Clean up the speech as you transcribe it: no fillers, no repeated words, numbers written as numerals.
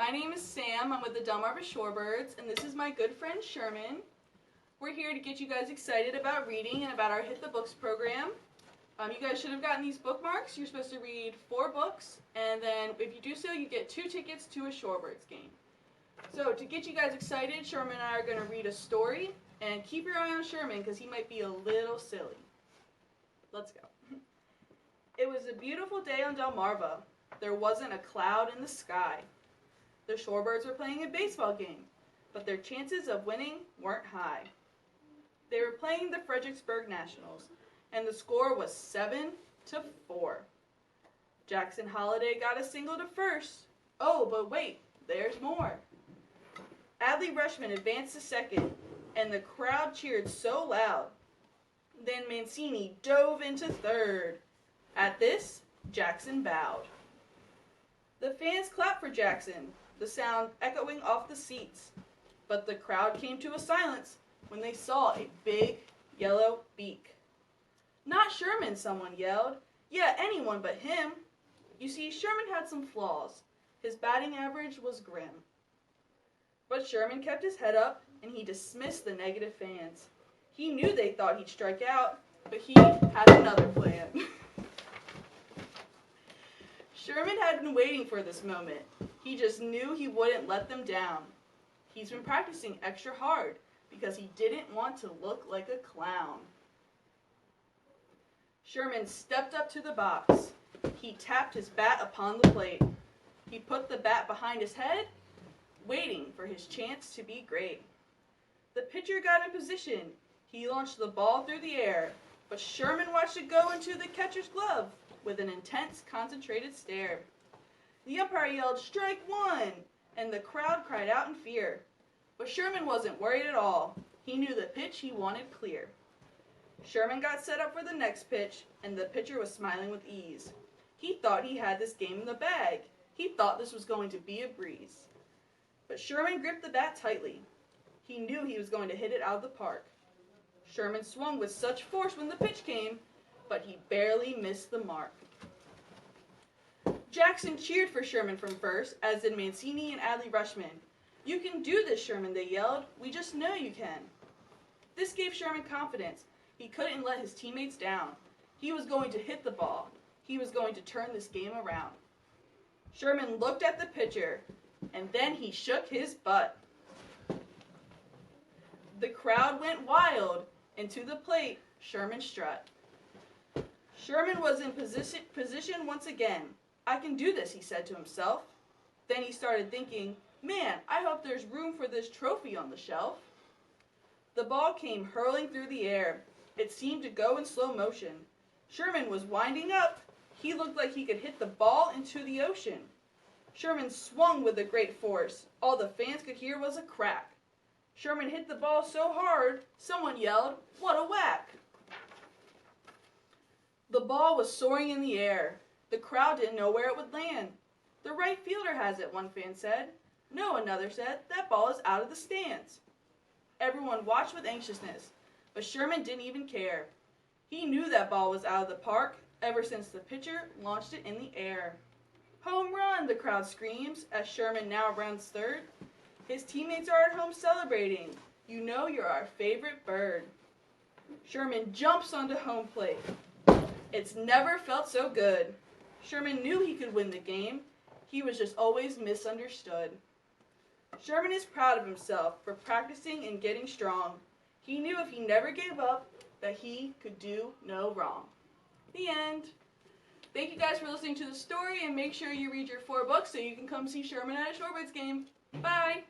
My name is Sam. I'm with the Delmarva Shorebirds, and this is my good friend Sherman. We're here to get you guys excited about reading and about our Hit the Books program. You guys should have gotten these bookmarks. You're supposed to read 4 books, and then if you do so, you get 2 tickets to a Shorebirds game. So to get you guys excited, Sherman and I are going to read a story, and keep your eye on Sherman because he might be a little silly. Let's go. It was a beautiful day on Delmarva. There wasn't a cloud in the sky. The Shorebirds were playing a baseball game, but their chances of winning weren't high. They were playing the Fredericksburg Nationals, and the score was 7-4. Jackson Holliday got a single to first. Oh, but wait, there's more. Adley Rushman advanced to second, and the crowd cheered so loud. Then Mancini dove into third. At this, Jackson bowed. The fans clapped for Jackson, the sound echoing off the seats. But the crowd came to a silence when they saw a big yellow beak. "Not Sherman," someone yelled. "Yeah, anyone but him." You see, Sherman had some flaws. His batting average was grim. But Sherman kept his head up, and he dismissed the negative fans. He knew they thought he'd strike out, but he had another plan. Sherman had been waiting for this moment. He just knew he wouldn't let them down. He's been practicing extra hard because he didn't want to look like a clown. Sherman stepped up to the box. He tapped his bat upon the plate. He put the bat behind his head, waiting for his chance to be great. The pitcher got in position. He launched the ball through the air, but Sherman watched it go into the catcher's glove with an intense, concentrated stare. The umpire yelled, "Strike one!" and the crowd cried out in fear. But Sherman wasn't worried at all. He knew the pitch he wanted clear. Sherman got set up for the next pitch, and the pitcher was smiling with ease. He thought he had this game in the bag. He thought this was going to be a breeze. But Sherman gripped the bat tightly. He knew he was going to hit it out of the park. Sherman swung with such force when the pitch came, but he barely missed the mark. Jackson cheered for Sherman from first, as did Mancini and Adley Rushman. "You can do this, Sherman," they yelled. "We just know you can." This gave Sherman confidence. He couldn't let his teammates down. He was going to hit the ball. He was going to turn this game around. Sherman looked at the pitcher, and then he shook his butt. The crowd went wild, and to the plate, Sherman strut. Sherman was in position once again. "I can do this," he said to himself. Then he started thinking, "Man, I hope there's room for this trophy on the shelf." The ball came hurling through the air. It seemed to go in slow motion. Sherman was winding up. He looked like he could hit the ball into the ocean. Sherman swung with a great force. All the fans could hear was a crack. Sherman hit the ball so hard, someone yelled, "What a whack!" The ball was soaring in the air. The crowd didn't know where it would land. "The right fielder has it," one fan said. "No," another said, "that ball is out of the stands." Everyone watched with anxiousness, but Sherman didn't even care. He knew that ball was out of the park ever since the pitcher launched it in the air. "Home run!" the crowd screams as Sherman now rounds third. His teammates are at home celebrating. "You know you're our favorite bird." Sherman jumps onto home plate. It's never felt so good. Sherman knew he could win the game. He was just always misunderstood. Sherman is proud of himself for practicing and getting strong. He knew if he never gave up, that he could do no wrong. The end. Thank you guys for listening to the story, and make sure you read your 4 books so you can come see Sherman at a Shorebirds game. Bye!